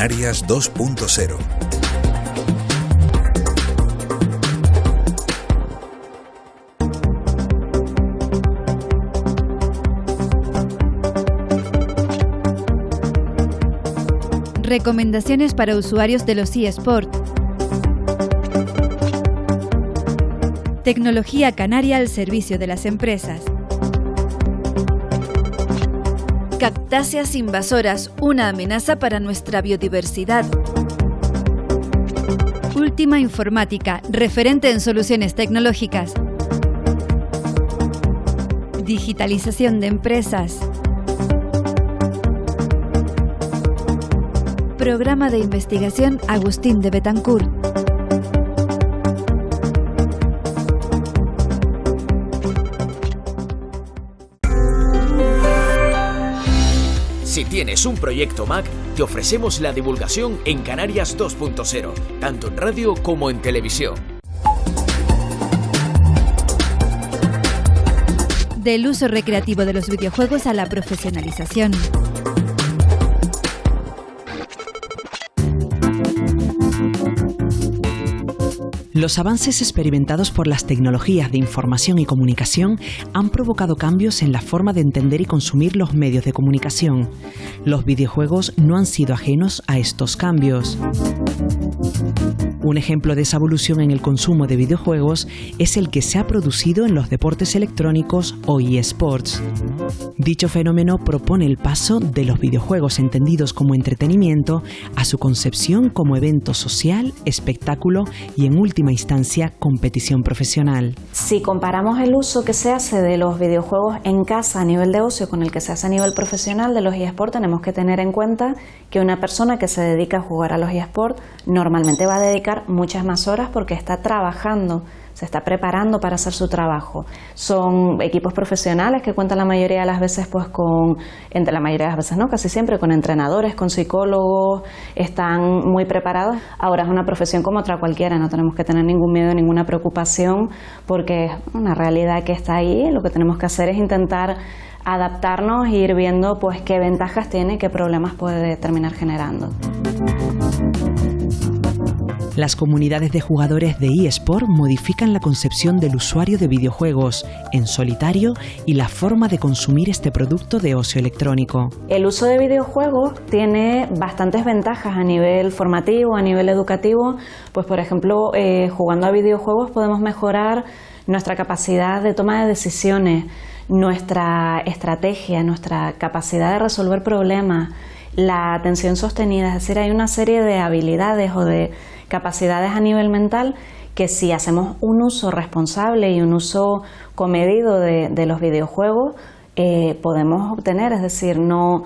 Canarias 2.0. Recomendaciones para usuarios de los eSports. Tecnología canaria al servicio de las empresas. Cactáceas invasoras, una amenaza para nuestra biodiversidad. Última Informática, referente en soluciones tecnológicas. Digitalización de empresas. Programa de investigación Agustín de Betancourt. Si tienes un proyecto Mac, te ofrecemos la divulgación en Canarias 2.0, tanto en radio como en televisión. Del uso recreativo de los videojuegos a la profesionalización. Los avances experimentados por las tecnologías de información y comunicación han provocado cambios en la forma de entender y consumir los medios de comunicación. Los videojuegos no han sido ajenos a estos cambios. Un ejemplo de esa evolución en el consumo de videojuegos es el que se ha producido en los deportes electrónicos o eSports. Dicho fenómeno propone el paso de los videojuegos entendidos como entretenimiento a su concepción como evento social, espectáculo y, en última instancia, competición profesional. Si comparamos el uso que se hace de los videojuegos en casa a nivel de ocio con el que se hace a nivel profesional de los eSports, tenemos que tener en cuenta que una persona que se dedica a jugar a los eSports normalmente va a dedicar muchas más horas porque está trabajando, se está preparando para hacer su trabajo. Son equipos profesionales que cuentan la mayoría de las veces entre la mayoría de las veces no, casi siempre con entrenadores, con psicólogos, están muy preparados. Ahora es una profesión como otra cualquiera, no tenemos que tener ningún miedo, ninguna preocupación porque es una realidad que está ahí. Lo que tenemos que hacer es intentar adaptarnos e ir viendo pues qué ventajas tiene y qué problemas puede terminar generando. Las comunidades de jugadores de eSport modifican la concepción del usuario de videojuegos en solitario y la forma de consumir este producto de ocio electrónico. El uso de videojuegos tiene bastantes ventajas a nivel formativo, a nivel educativo. Pues por ejemplo, jugando a videojuegos podemos mejorar nuestra capacidad de toma de decisiones, nuestra estrategia, nuestra capacidad de resolver problemas, la atención sostenida. Es decir, hay una serie de habilidades o de capacidades a nivel mental que si hacemos un uso responsable y un uso comedido de los videojuegos podemos obtener. Es decir, no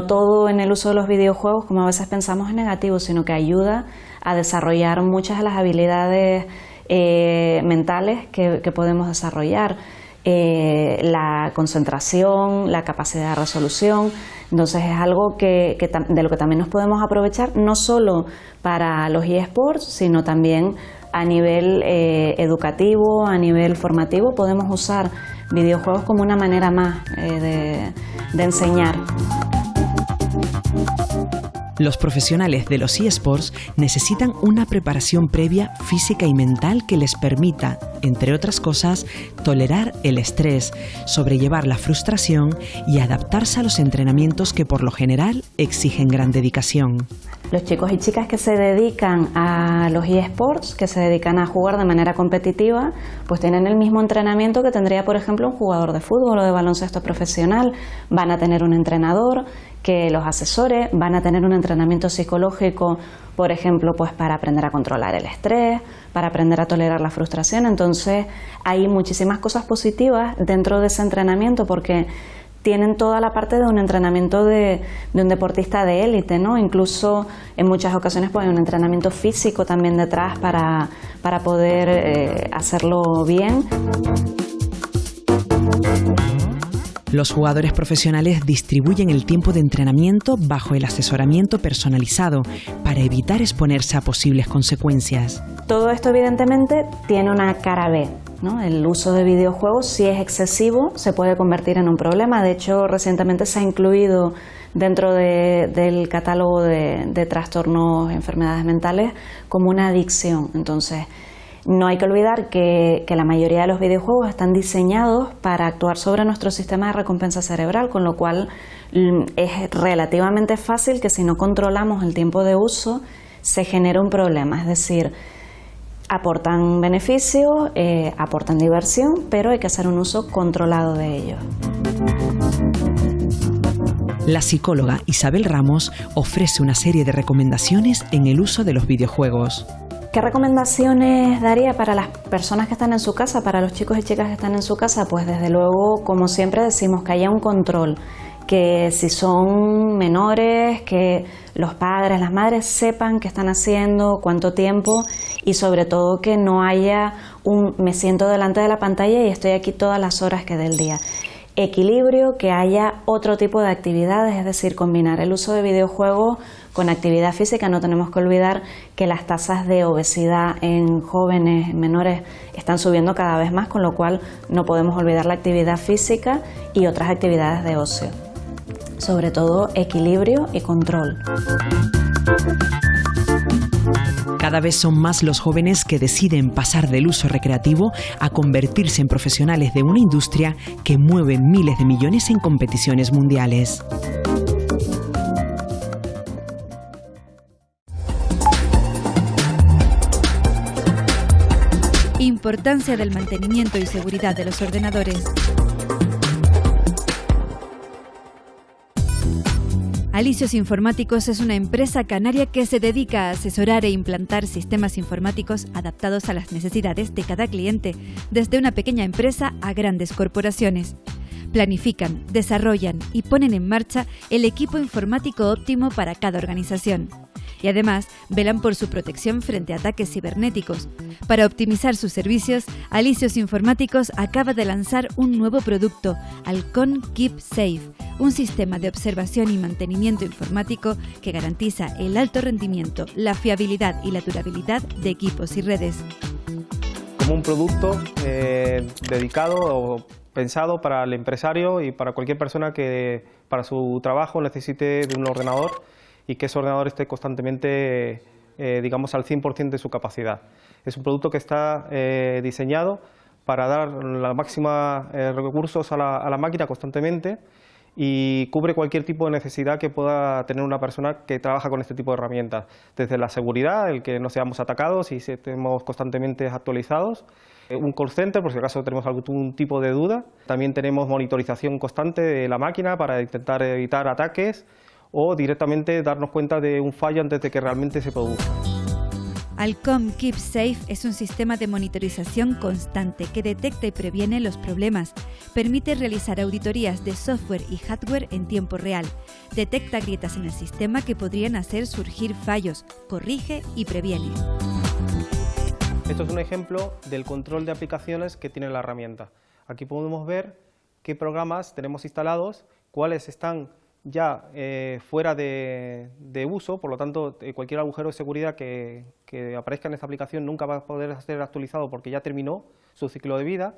todo en el uso de los videojuegos, como a veces pensamos, es negativo, sino que ayuda a desarrollar muchas de las habilidades mentales que podemos desarrollar. La concentración, la capacidad de resolución. Entonces es algo de lo que también nos podemos aprovechar, no solo para los eSports, sino también a nivel educativo, a nivel formativo. Podemos usar videojuegos como una manera más de enseñar. Los profesionales de los eSports necesitan una preparación previa física y mental que les permita, entre otras cosas, tolerar el estrés, sobrellevar la frustración y adaptarse a los entrenamientos que por lo general exigen gran dedicación. Los chicos y chicas que se dedican a los eSports, que se dedican a jugar de manera competitiva, pues tienen el mismo entrenamiento que tendría, por ejemplo, un jugador de fútbol o de baloncesto profesional. Van a tener un entrenador que los asesore, van a tener un entrenamiento psicológico, por ejemplo, pues para aprender a controlar el estrés, para aprender a tolerar la frustración. Entonces, hay muchísimas cosas positivas dentro de ese entrenamiento porque tienen toda la parte de un entrenamiento de un deportista de élite, ¿no? Incluso en muchas ocasiones pues, hay un entrenamiento físico también detrás para poder hacerlo bien. Los jugadores profesionales distribuyen el tiempo de entrenamiento bajo el asesoramiento personalizado para evitar exponerse a posibles consecuencias. Todo esto evidentemente tiene una cara B, ¿no? El uso de videojuegos, si es excesivo, se puede convertir en un problema. De hecho, recientemente se ha incluido dentro del catálogo de trastornos, enfermedades mentales, como una adicción. Entonces, no hay que olvidar que la mayoría de los videojuegos están diseñados para actuar sobre nuestro sistema de recompensa cerebral, con lo cual es relativamente fácil que si no controlamos el tiempo de uso se genere un problema. Es decir, aportan beneficios, aportan diversión, pero hay que hacer un uso controlado de ellos. La psicóloga Isabel Ramos ofrece una serie de recomendaciones en el uso de los videojuegos. ¿Qué recomendaciones daría para las personas que están en su casa, para los chicos y chicas que están en su casa? Pues desde luego, como siempre decimos, que haya un control, que si son menores, que los padres, las madres sepan qué están haciendo, cuánto tiempo, y sobre todo que no haya me siento delante de la pantalla y estoy aquí todas las horas que del día. Equilibrio, que haya otro tipo de actividades, es decir, combinar el uso de videojuegos con actividad física. No tenemos que olvidar que las tasas de obesidad en jóvenes, en menores, están subiendo cada vez más, con lo cual no podemos olvidar la actividad física y otras actividades de ocio. Sobre todo, equilibrio y control. Cada vez son más los jóvenes que deciden pasar del uso recreativo a convertirse en profesionales de una industria que mueve miles de millones en competiciones mundiales. Importancia del mantenimiento y seguridad de los ordenadores. Alicios Informáticos es una empresa canaria que se dedica a asesorar e implantar sistemas informáticos adaptados a las necesidades de cada cliente, desde una pequeña empresa a grandes corporaciones. Planifican, desarrollan y ponen en marcha el equipo informático óptimo para cada organización. Y además velan por su protección frente a ataques cibernéticos. Para optimizar sus servicios, Alicios Informáticos acaba de lanzar un nuevo producto, Alcon Keep Safe, un sistema de observación y mantenimiento informático que garantiza el alto rendimiento, la fiabilidad y la durabilidad de equipos y redes. Como un producto dedicado o pensado para el empresario y para cualquier persona que para su trabajo necesite de un ordenador y que ese ordenador esté constantemente, digamos, al 100% de su capacidad. Es un producto que está diseñado para dar la máxima recursos a la máquina constantemente y cubre cualquier tipo de necesidad que pueda tener una persona que trabaja con este tipo de herramientas. Desde la seguridad, el que no seamos atacados y estemos constantemente actualizados. Un call center, por si acaso tenemos algún tipo de duda. También tenemos monitorización constante de la máquina para intentar evitar ataques o directamente darnos cuenta de un fallo antes de que realmente se produzca. Alcom Keep Safe es un sistema de monitorización constante que detecta y previene los problemas. Permite realizar auditorías de software y hardware en tiempo real. Detecta grietas en el sistema que podrían hacer surgir fallos. Corrige y previene. Esto es un ejemplo del control de aplicaciones que tiene la herramienta. Aquí podemos ver qué programas tenemos instalados, cuáles están ya fuera de uso, por lo tanto cualquier agujero de seguridad que aparezca en esta aplicación nunca va a poder ser actualizado porque ya terminó su ciclo de vida.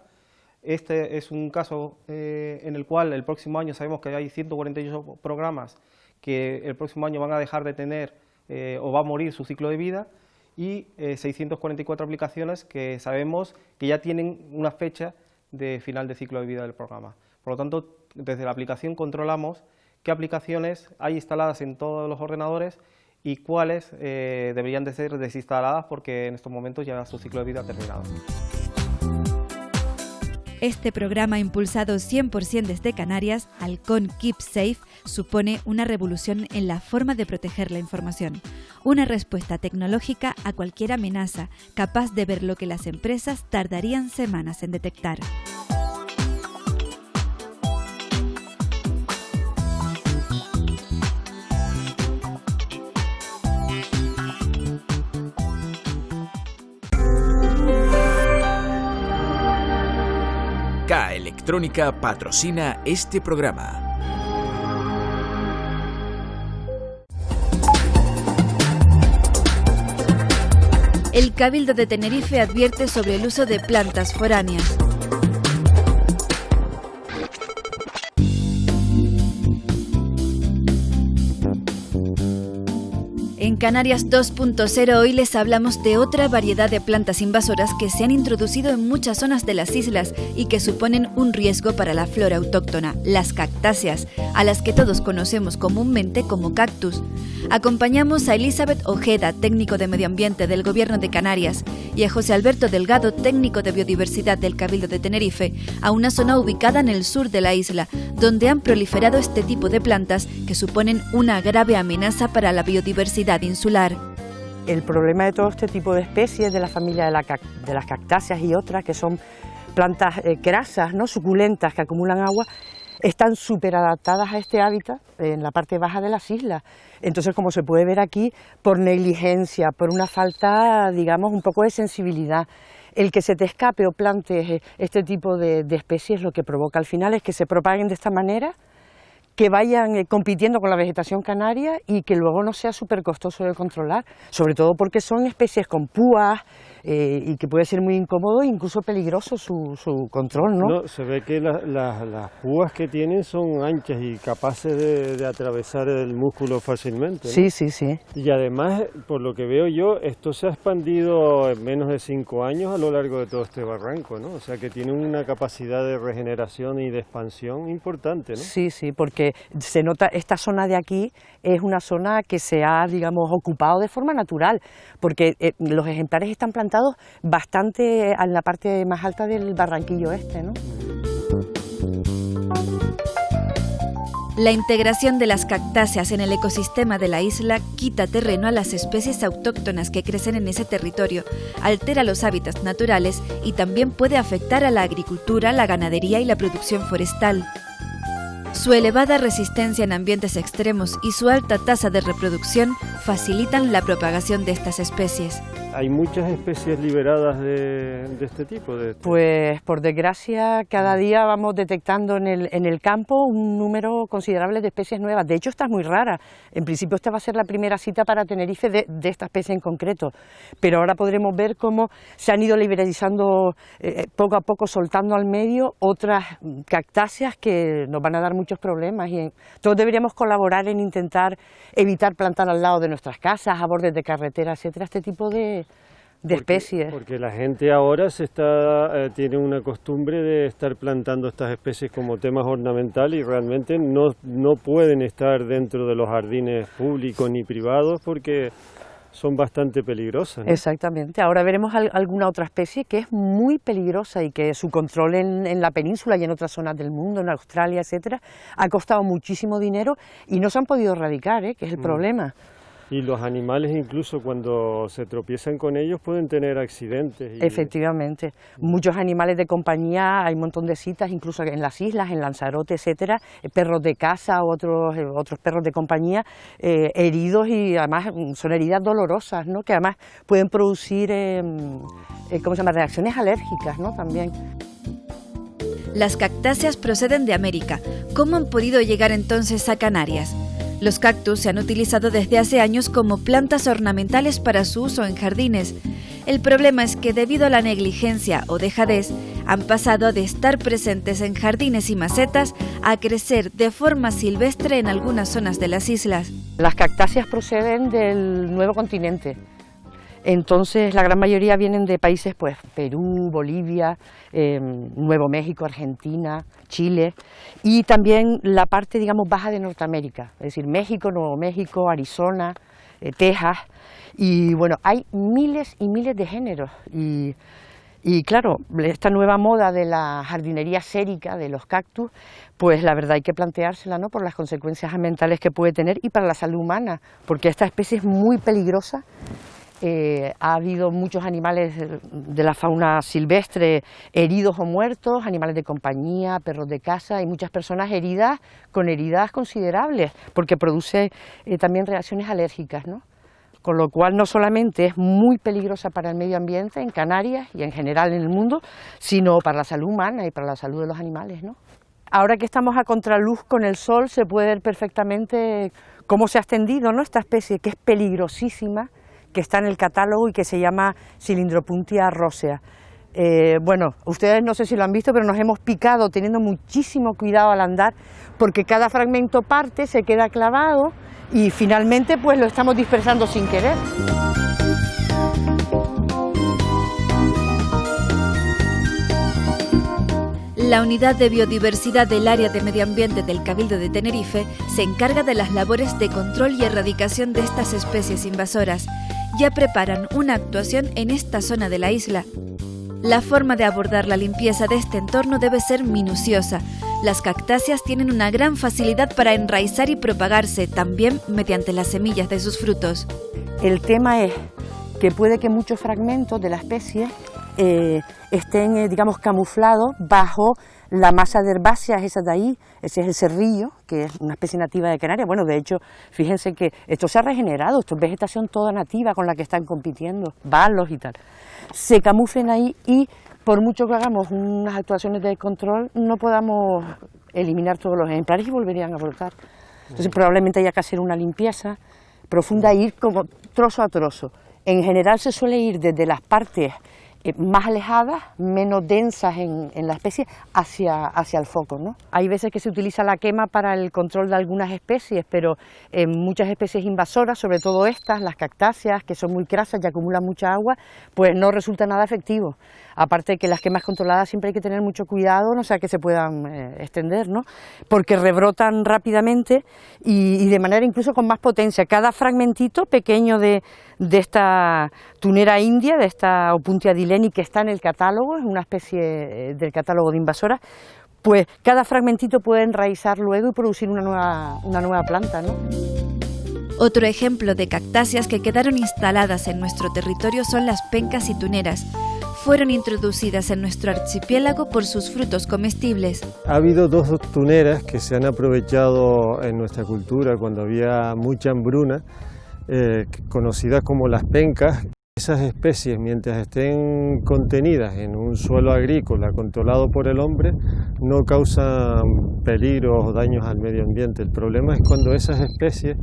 Este es un caso en el cual el próximo año sabemos que hay 148 programas que el próximo año van a dejar de tener o va a morir su ciclo de vida y 644 aplicaciones que sabemos que ya tienen una fecha de final de ciclo de vida del programa. Por lo tanto, desde la aplicación controlamos qué aplicaciones hay instaladas en todos los ordenadores y cuáles deberían de ser desinstaladas porque en estos momentos ya su ciclo de vida ha terminado. Este programa, impulsado 100% desde Canarias, Alcon Keep Safe, supone una revolución en la forma de proteger la información. Una respuesta tecnológica a cualquier amenaza, capaz de ver lo que las empresas tardarían semanas en detectar. K Electrónica patrocina este programa. El Cabildo de Tenerife advierte sobre el uso de plantas foráneas. En Canarias 2.0 hoy les hablamos de otra variedad de plantas invasoras que se han introducido en muchas zonas de las islas y que suponen un riesgo para la flora autóctona, las cactáceas, a las que todos conocemos comúnmente como cactus. Acompañamos a Elizabeth Ojeda, técnico de Medio Ambiente del Gobierno de Canarias, y a José Alberto Delgado, técnico de Biodiversidad del Cabildo de Tenerife, a una zona ubicada en el sur de la isla, donde han proliferado este tipo de plantas que suponen una grave amenaza para la biodiversidad insular. El problema de todo este tipo de especies de la familia de las cactáceas y otras, que son plantas grasas, ¿no?, suculentas, que acumulan agua, están súper adaptadas a este hábitat en la parte baja de las islas. Entonces, como se puede ver aquí, por negligencia, por una falta, digamos, un poco de sensibilidad, el que se te escape o plantes este tipo de especies, lo que provoca al final es que se propaguen de esta manera, que vayan compitiendo con la vegetación canaria y que luego no sea súper costoso de controlar, sobre todo porque son especies con púas y que puede ser muy incómodo e incluso peligroso su control, ¿no? No, se ve que las púas que tienen son anchas y capaces de atravesar el músculo fácilmente, ¿no? Sí, sí, sí. Y además, por lo que veo yo, esto se ha expandido en menos de 5 años a lo largo de todo este barranco, ¿no? O sea que tiene una capacidad de regeneración y de expansión importante, ¿no? Sí, sí, porque se nota, esta zona de aquí es una zona que se ha, digamos, ocupado de forma natural, porque los ejemplares están plantados bastante en la parte más alta del barranquillo este, ¿no? La integración de las cactáceas en el ecosistema de la isla quita terreno a las especies autóctonas que crecen en ese territorio, altera los hábitats naturales y también puede afectar a la agricultura, la ganadería y la producción forestal. Su elevada resistencia en ambientes extremos y su alta tasa de reproducción facilitan la propagación de estas especies. ¿Hay muchas especies liberadas de este tipo? Pues por desgracia cada día vamos detectando en el campo un número considerable de especies nuevas. De hecho, esta es muy rara. En principio esta va a ser la primera cita para Tenerife de esta especie en concreto, pero ahora podremos ver cómo se han ido liberalizando poco a poco, soltando al medio otras cactáceas que nos van a dar muchos problemas, y todos deberíamos colaborar en intentar evitar plantar al lado de nuestras casas, a bordes de carretera, etcétera, este tipo de especies. Porque la gente ahora tiene una costumbre de estar plantando estas especies como temas ornamentales y realmente no pueden estar dentro de los jardines públicos ni privados porque son bastante peligrosas, ¿no? Exactamente. Ahora veremos alguna otra especie que es muy peligrosa y que su control en la península y en otras zonas del mundo, en Australia, etcétera, ha costado muchísimo dinero y no se han podido erradicar, que es el problema. Y los animales, incluso cuando se tropiezan con ellos, pueden tener accidentes. Efectivamente. Muchos animales de compañía, hay un montón de citas, incluso en las islas, en Lanzarote, etcétera, perros de caza u otros perros de compañía heridos, y además son heridas dolorosas, ¿no?, que además pueden producir reacciones alérgicas, ¿no?, también. Las cactáceas proceden de América. ¿Cómo han podido llegar entonces a Canarias? Los cactus se han utilizado desde hace años como plantas ornamentales para su uso en jardines. El problema es que debido a la negligencia o dejadez, han pasado de estar presentes en jardines y macetas a crecer de forma silvestre en algunas zonas de las islas. Las cactáceas proceden del nuevo continente. Entonces la gran mayoría vienen de países, pues Perú, Bolivia, Nuevo México, Argentina, Chile, y también la parte, digamos, baja de Norteamérica, es decir, México, Nuevo México, Arizona, Texas, y bueno, hay miles y miles de géneros, y claro, esta nueva moda de la jardinería sérica, de los cactus, pues la verdad hay que planteársela, ¿no?, por las consecuencias ambientales que puede tener y para la salud humana, porque esta especie es muy peligrosa. Ha habido muchos animales de la fauna silvestre heridos o muertos, animales de compañía, perros de caza, y muchas personas heridas con heridas considerables, porque produce también reacciones alérgicas, ¿no? Con lo cual no solamente es muy peligrosa para el medio ambiente en Canarias y en general en el mundo, sino para la salud humana y para la salud de los animales, ¿no? Ahora que estamos a contraluz con el sol se puede ver perfectamente cómo se ha extendido, ¿no?, esta especie que es peligrosísima, que está en el catálogo y que se llama Cylindropuntia rosea. Bueno, ustedes no sé si lo han visto, pero nos hemos picado teniendo muchísimo cuidado al andar, porque cada fragmento parte, se queda clavado y finalmente pues lo estamos dispersando sin querer. La Unidad de Biodiversidad del Área de Medio Ambiente del Cabildo de Tenerife se encarga de las labores de control y erradicación de estas especies invasoras. Ya preparan una actuación en esta zona de la isla. La forma de abordar la limpieza de este entorno debe ser minuciosa. Las cactáceas tienen una gran facilidad para enraizar y propagarse, también mediante las semillas de sus frutos. El tema es que puede que muchos fragmentos de la especie estén, digamos, camuflados bajo la masa de herbáceas esa de ahí. Ese es el cerrillo, que es una especie nativa de Canarias. Bueno, de hecho, fíjense que esto se ha regenerado, esto es vegetación toda nativa con la que están compitiendo, balos y tal. Se camuflen ahí y por mucho que hagamos unas actuaciones de control, no podamos eliminar todos los ejemplares y volverían a brotar. Entonces probablemente haya que hacer una limpieza profunda e ir como trozo a trozo. En general se suele ir desde las partes más alejadas, menos densas en la especie, hacia el foco, ¿no? Hay veces que se utiliza la quema para el control de algunas especies, pero en muchas especies invasoras, sobre todo estas, las cactáceas, que son muy crasas y acumulan mucha agua, pues no resulta nada efectivo. Aparte que las quemas controladas siempre hay que tener mucho cuidado, no sea que se puedan extender, ¿no? Porque rebrotan rápidamente y de manera incluso con más potencia. Cada fragmentito pequeño de esta tunera india, de esta Opuntia dileni, que está en el catálogo, es una especie del catálogo de invasoras, pues cada fragmentito puede enraizar luego y producir una nueva planta, ¿no? Otro ejemplo de cactáceas que quedaron instaladas en nuestro territorio son las pencas y tuneras. Fueron introducidas en nuestro archipiélago por sus frutos comestibles. Ha habido dos tuneras que se han aprovechado en nuestra cultura cuando había mucha hambruna, conocidas como las pencas. Esas especies, mientras estén contenidas en un suelo agrícola controlado por el hombre, no causan peligros o daños al medio ambiente. El problema es cuando esas especies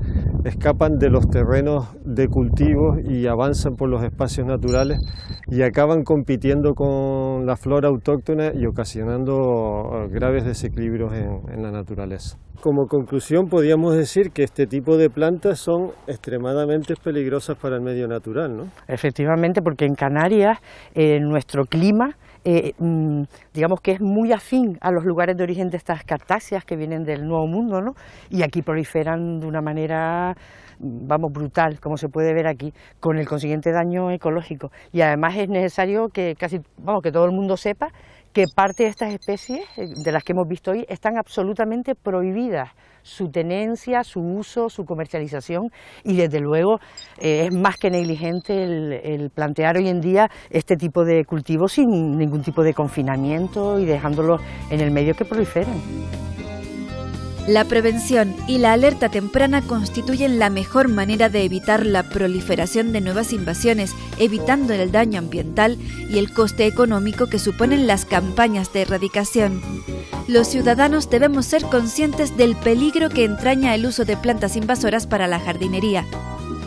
escapan de los terrenos de cultivo y avanzan por los espacios naturales y acaban compitiendo con la flora autóctona y ocasionando graves desequilibrios en la naturaleza. Como conclusión, podríamos decir que este tipo de plantas son extremadamente peligrosas para el medio natural, ¿no? Efectivamente, porque en Canarias nuestro clima, digamos que es muy afín a los lugares de origen de estas cactáceas que vienen del Nuevo Mundo, ¿no? Y aquí proliferan de una manera, vamos, brutal, como se puede ver aquí, con el consiguiente daño ecológico. Y además es necesario que que todo el mundo sepa que parte de estas especies, de las que hemos visto hoy, están absolutamente prohibidas, su tenencia, su uso, su comercialización, y desde luego es más que negligente el plantear hoy en día este tipo de cultivos sin ningún tipo de confinamiento y dejándolos en el medio que proliferen. La prevención y la alerta temprana constituyen la mejor manera de evitar la proliferación de nuevas invasiones, evitando el daño ambiental y el coste económico que suponen las campañas de erradicación. Los ciudadanos debemos ser conscientes del peligro que entraña el uso de plantas invasoras para la jardinería.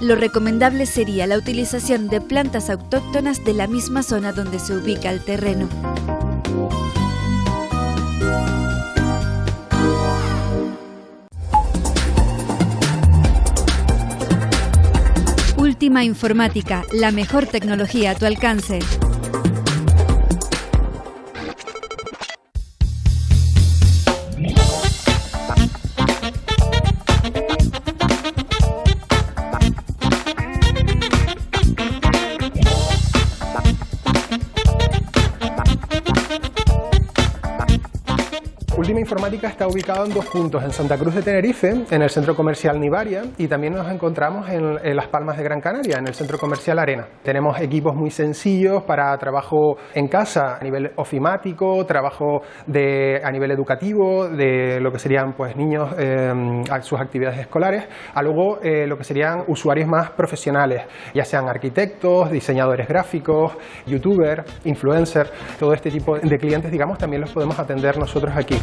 Lo recomendable sería la utilización de plantas autóctonas de la misma zona donde se ubica el terreno. Última Informática, la mejor tecnología a tu alcance. Última Informática está ubicado en dos puntos, en Santa Cruz de Tenerife, en el centro comercial Nivaria, y también nos encontramos en Las Palmas de Gran Canaria, en el centro comercial Arena. Tenemos equipos muy sencillos para trabajo en casa, a nivel ofimático, trabajo a nivel educativo, de lo que serían pues niños, sus actividades escolares, a luego lo que serían usuarios más profesionales, ya sean arquitectos, diseñadores gráficos, youtubers, influencers, todo este tipo de clientes, digamos, también los podemos atender nosotros aquí.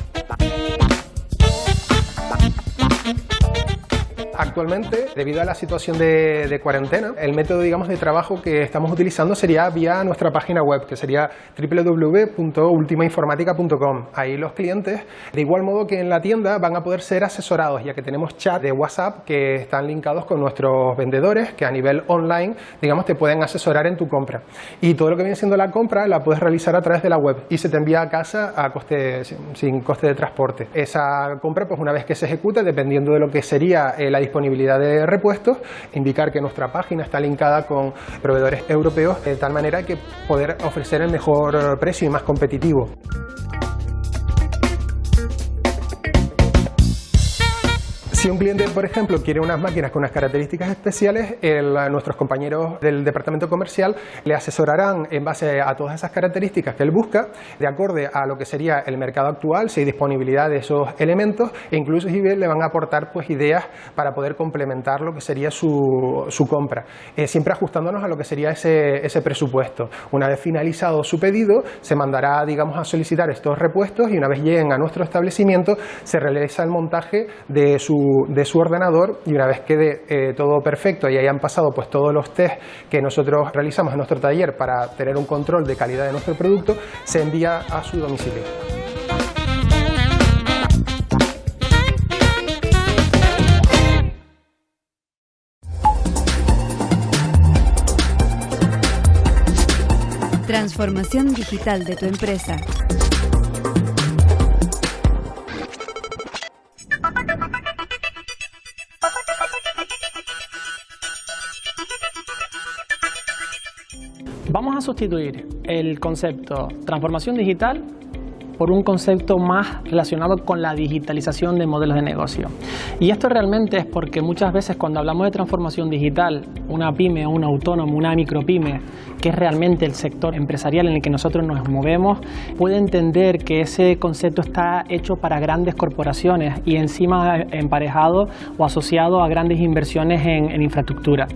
Actualmente, debido a la situación de cuarentena, el método, digamos, de trabajo que estamos utilizando sería vía nuestra página web, que sería www.ultimainformatica.com. Ahí los clientes, de igual modo que en la tienda, van a poder ser asesorados, ya que tenemos chat de WhatsApp que están linkados con nuestros vendedores, que a nivel online, digamos, te pueden asesorar en tu compra. Y todo lo que viene siendo la compra la puedes realizar a través de la web y se te envía a casa a sin coste de transporte. Esa compra, pues una vez que se ejecute, dependiendo de lo que sería la disponibilidad de repuestos, indicar que nuestra página está linkada con proveedores europeos de tal manera que poder ofrecer el mejor precio y más competitivo. Si un cliente, por ejemplo, quiere unas máquinas con unas características especiales, nuestros compañeros del departamento comercial le asesorarán en base a todas esas características que él busca, de acorde a lo que sería el mercado actual, si hay disponibilidad de esos elementos, e incluso le van a aportar pues ideas para poder complementar lo que sería su compra, siempre ajustándonos a lo que sería ese presupuesto. Una vez finalizado su pedido, se mandará, digamos, a solicitar estos repuestos y una vez lleguen a nuestro establecimiento, se realiza el montaje de su ordenador y una vez quede todo perfecto y hayan pasado pues todos los test que nosotros realizamos en nuestro taller para tener un control de calidad de nuestro producto, se envía a su domicilio. Transformación digital de tu empresa. Vamos a sustituir el concepto transformación digital por un concepto más relacionado con la digitalización de modelos de negocio. Y esto realmente es porque muchas veces cuando hablamos de transformación digital, una pyme, un autónomo, una micropyme, que es realmente el sector empresarial en el que nosotros nos movemos, puede entender que ese concepto está hecho para grandes corporaciones y encima emparejado o asociado a grandes inversiones en infraestructura.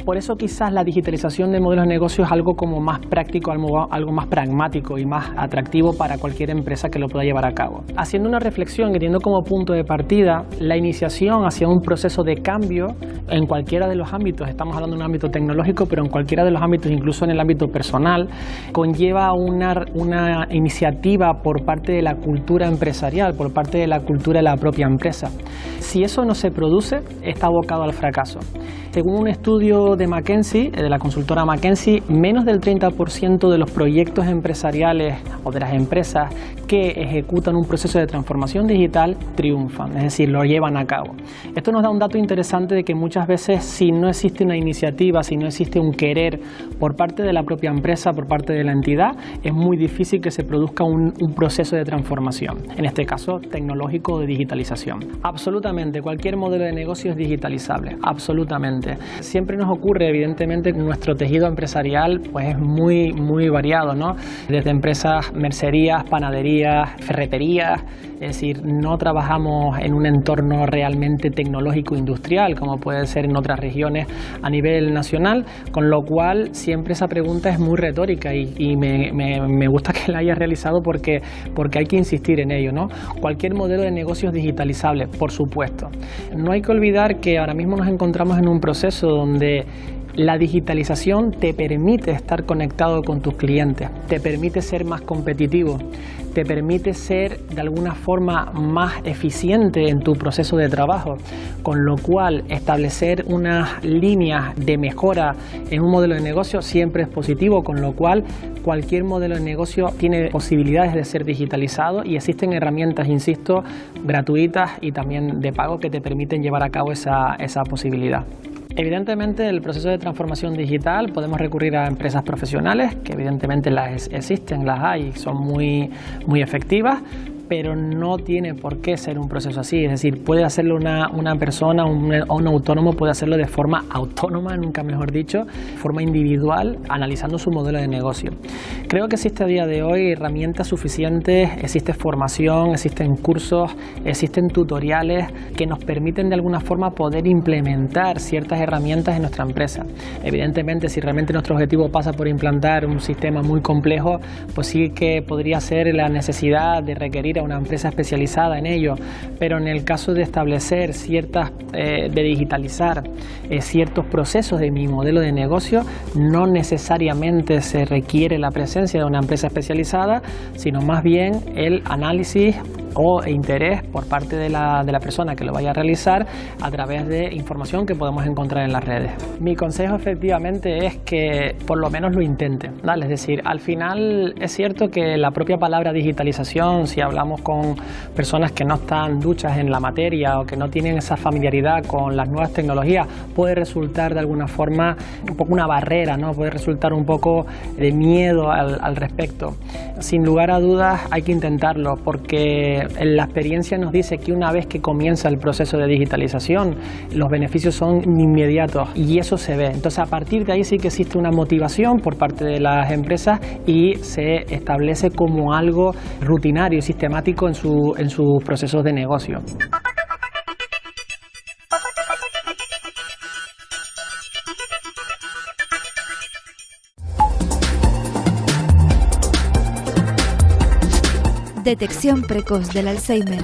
Por eso quizás la digitalización de modelos de negocio es algo como más práctico, algo más pragmático y más atractivo para cualquier empresa que lo pueda llevar a cabo. Haciendo una reflexión y teniendo como punto de partida la iniciación hacia un proceso de cambio en cualquiera de los ámbitos, estamos hablando de un ámbito tecnológico, pero en cualquiera de los ámbitos, incluso en el ámbito personal, conlleva una iniciativa por parte de la cultura empresarial, por parte de la cultura de la propia empresa. Si eso no se produce, está abocado al fracaso. Según un estudio de McKinsey, de la consultora McKinsey, menos del 30% de los proyectos empresariales o de las empresas que ejecutan un proceso de transformación digital triunfan, es decir, lo llevan a cabo. Esto nos da un dato interesante de que muchas veces si no existe una iniciativa, si no existe un querer por parte de la propia empresa, por parte de la entidad, es muy difícil que se produzca un proceso de transformación, en este caso tecnológico o de digitalización. Absolutamente, cualquier modelo de negocio es digitalizable, absolutamente. Siempre nos ocurre, evidentemente, que nuestro tejido empresarial pues es muy variado, ¿no? Desde empresas, mercerías, panaderías, ferreterías, es decir, no trabajamos en un entorno realmente tecnológico industrial como puede ser en otras regiones a nivel nacional, con lo cual siempre esa pregunta es muy retórica y me gusta que la hayas realizado porque hay que insistir en ello, ¿no? Cualquier modelo de negocio es digitalizable, por supuesto. No hay que olvidar que ahora mismo nos encontramos en un proceso donde la digitalización te permite estar conectado con tus clientes, te permite ser más competitivo, te permite ser de alguna forma más eficiente en tu proceso de trabajo, con lo cual establecer unas líneas de mejora en un modelo de negocio siempre es positivo, con lo cual cualquier modelo de negocio tiene posibilidades de ser digitalizado y existen herramientas, insisto, gratuitas y también de pago que te permiten llevar a cabo esa posibilidad. Evidentemente, el proceso de transformación digital podemos recurrir a empresas profesionales, que evidentemente existen, las hay, son muy efectivas, pero no tiene por qué ser un proceso así. Es decir, puede hacerlo una persona o un autónomo puede hacerlo de forma autónoma, nunca mejor dicho, de forma individual, analizando su modelo de negocio. Creo que existe a día de hoy herramientas suficientes, existe formación, existen cursos, existen tutoriales que nos permiten de alguna forma poder implementar ciertas herramientas en nuestra empresa. Evidentemente, si realmente nuestro objetivo pasa por implantar un sistema muy complejo, pues sí que podría ser la necesidad de requerir a una empresa especializada en ello, pero en el caso de establecer de digitalizar ciertos procesos de mi modelo de negocio, no necesariamente se requiere la presencia de una empresa especializada, sino más bien el análisis o interés por parte de la persona que lo vaya a realizar a través de información que podemos encontrar en las redes. Mi consejo efectivamente es que por lo menos lo intente, ¿vale? Es decir, al final es cierto que la propia palabra digitalización, si hablamos con personas que no están duchas en la materia o que no tienen esa familiaridad con las nuevas tecnologías, puede resultar de alguna forma un poco una barrera, ¿no? Puede resultar un poco de miedo al respecto. Sin lugar a dudas hay que intentarlo, porque la experiencia nos dice que una vez que comienza el proceso de digitalización, los beneficios son inmediatos y eso se ve. Entonces, a partir de ahí sí que existe una motivación por parte de las empresas y se establece como algo rutinario y sistemático en sus procesos de negocio. Detección precoz del Alzheimer.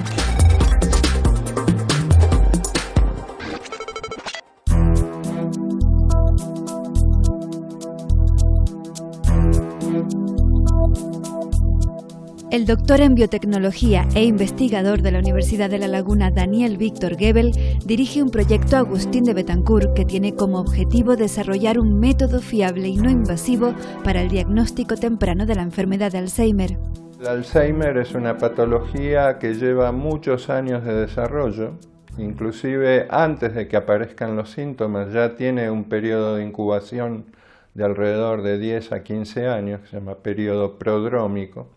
El doctor en biotecnología e investigador de la Universidad de La Laguna, Daniel Víctor Gebel, dirige un proyecto Agustín de Betancourt que tiene como objetivo desarrollar un método fiable y no invasivo para el diagnóstico temprano de la enfermedad de Alzheimer. El Alzheimer es una patología que lleva muchos años de desarrollo, inclusive antes de que aparezcan los síntomas ya tiene un periodo de incubación de alrededor de 10 a 15 años, que se llama periodo prodrómico,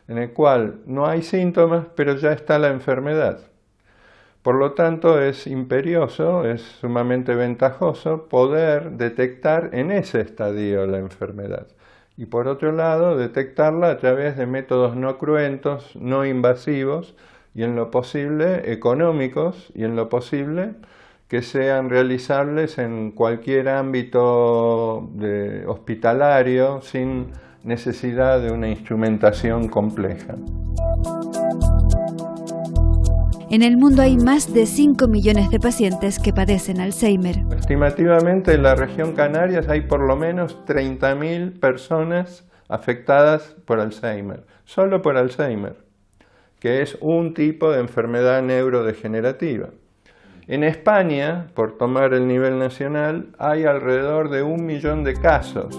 en el cual no hay síntomas, pero ya está la enfermedad. Por lo tanto, es imperioso, es sumamente ventajoso poder detectar en ese estadio la enfermedad. Y por otro lado, detectarla a través de métodos no cruentos, no invasivos y en lo posible económicos y en lo posible que sean realizables en cualquier ámbito hospitalario sin necesidad de una instrumentación compleja. En el mundo hay más de 5 millones de pacientes que padecen Alzheimer. Estimativamente en la región Canarias hay por lo menos 30.000 personas afectadas por Alzheimer, solo por Alzheimer, que es un tipo de enfermedad neurodegenerativa. En España, por tomar el nivel nacional, hay alrededor de 1 millón de casos.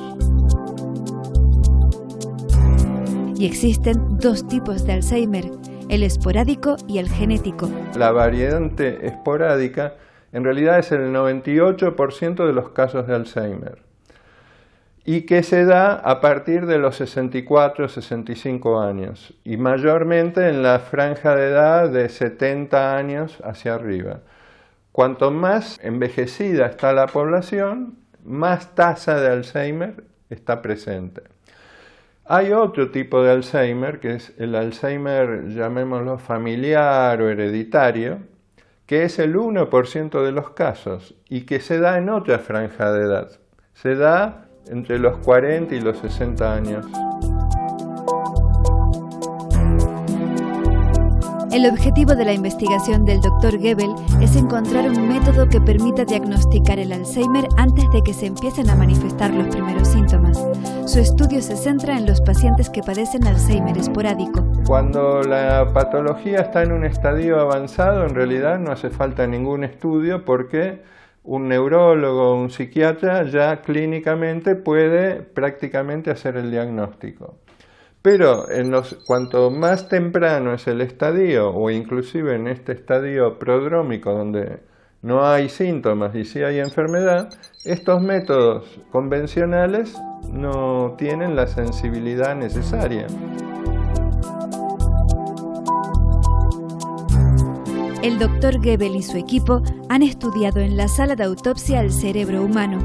Y existen dos tipos de Alzheimer, el esporádico y el genético. La variante esporádica en realidad es el 98% de los casos de Alzheimer y que se da a partir de los 64 o 65 años y mayormente en la franja de edad de 70 años hacia arriba. Cuanto más envejecida está la población, más tasa de Alzheimer está presente. Hay otro tipo de Alzheimer, que es el Alzheimer, llamémoslo familiar o hereditario, que es el 1% de los casos y que se da en otra franja de edad. Se da entre los 40 y los 60 años. El objetivo de la investigación del Dr. Gebel es encontrar un método que permita diagnosticar el Alzheimer antes de que se empiecen a manifestar los primeros síntomas. Su estudio se centra en los pacientes que padecen Alzheimer esporádico. Cuando la patología está en un estadio avanzado, en realidad no hace falta ningún estudio porque un neurólogo o un psiquiatra ya clínicamente puede prácticamente hacer el diagnóstico. Pero cuanto más temprano es el estadio, o inclusive en este estadio prodrómico donde no hay síntomas y sí hay enfermedad, estos métodos convencionales no tienen la sensibilidad necesaria. El Dr. Gebel y su equipo han estudiado en la sala de autopsia el cerebro humano.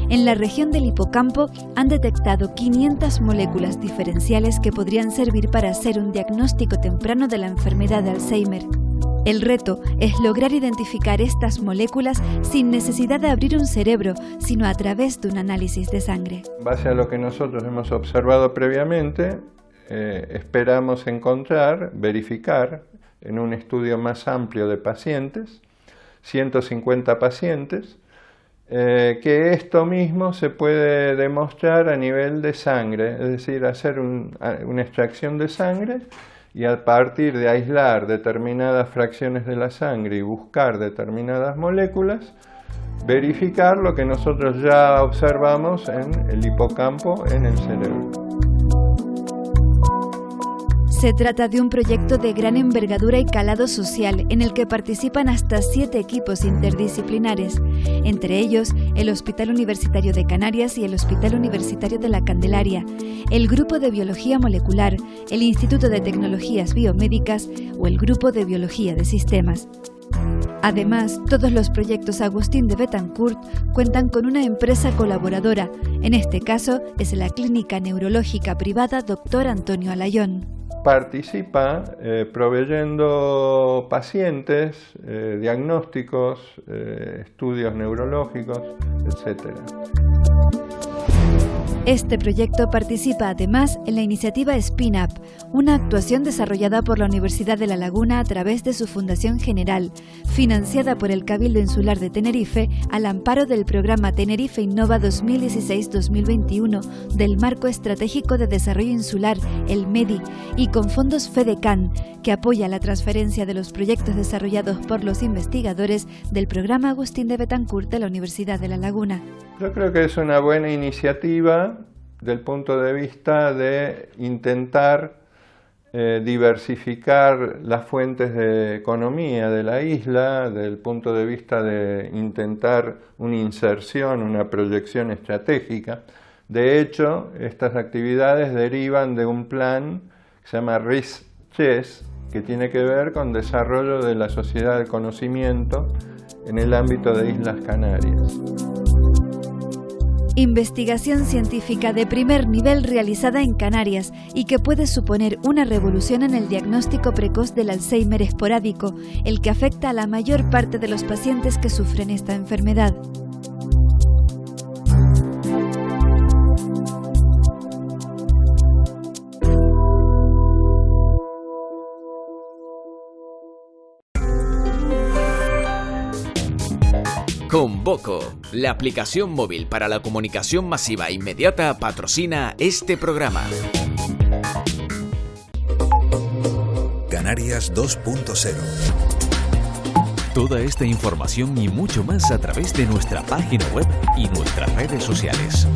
En la región del hipocampo han detectado 500 moléculas diferenciales que podrían servir para hacer un diagnóstico temprano de la enfermedad de Alzheimer. El reto es lograr identificar estas moléculas sin necesidad de abrir un cerebro, sino a través de un análisis de sangre. En base a lo que nosotros hemos observado previamente, esperamos verificar en un estudio más amplio de pacientes, 150 pacientes, que esto mismo se puede demostrar a nivel de sangre, es decir, hacer una extracción de sangre y a partir de aislar determinadas fracciones de la sangre y buscar determinadas moléculas, verificar lo que nosotros ya observamos en el hipocampo, en el cerebro. Se trata de un proyecto de gran envergadura y calado social en el que participan hasta 7 equipos interdisciplinares, entre ellos el Hospital Universitario de Canarias y el Hospital Universitario de la Candelaria, el Grupo de Biología Molecular, el Instituto de Tecnologías Biomédicas o el Grupo de Biología de Sistemas. Además, todos los proyectos Agustín de Betancourt cuentan con una empresa colaboradora, en este caso es la Clínica Neurológica Privada Dr. Antonio Alayón. Participa proveyendo pacientes, diagnósticos, estudios neurológicos, etc. Este proyecto participa además en la iniciativa Spin Up, una actuación desarrollada por la Universidad de La Laguna a través de su Fundación General, financiada por el Cabildo Insular de Tenerife al amparo del programa Tenerife Innova 2016-2021 del Marco Estratégico de Desarrollo Insular, el MEDI, y con fondos FEDECAN, que apoya la transferencia de los proyectos desarrollados por los investigadores del programa Agustín de Betancourt de la Universidad de La Laguna. Yo creo que es una buena iniciativa del punto de vista de intentar diversificar las fuentes de economía de la isla, del punto de vista de intentar una inserción, una proyección estratégica. De hecho, estas actividades derivan de un plan que se llama RIS-CHES, que tiene que ver con desarrollo de la sociedad del conocimiento en el ámbito de Islas Canarias. Investigación científica de primer nivel realizada en Canarias y que puede suponer una revolución en el diagnóstico precoz del Alzheimer esporádico, el que afecta a la mayor parte de los pacientes que sufren esta enfermedad. Convoco, la aplicación móvil para la comunicación masiva e inmediata, patrocina este programa. Canarias 2.0. Toda esta información y mucho más a través de nuestra página web y nuestras redes sociales.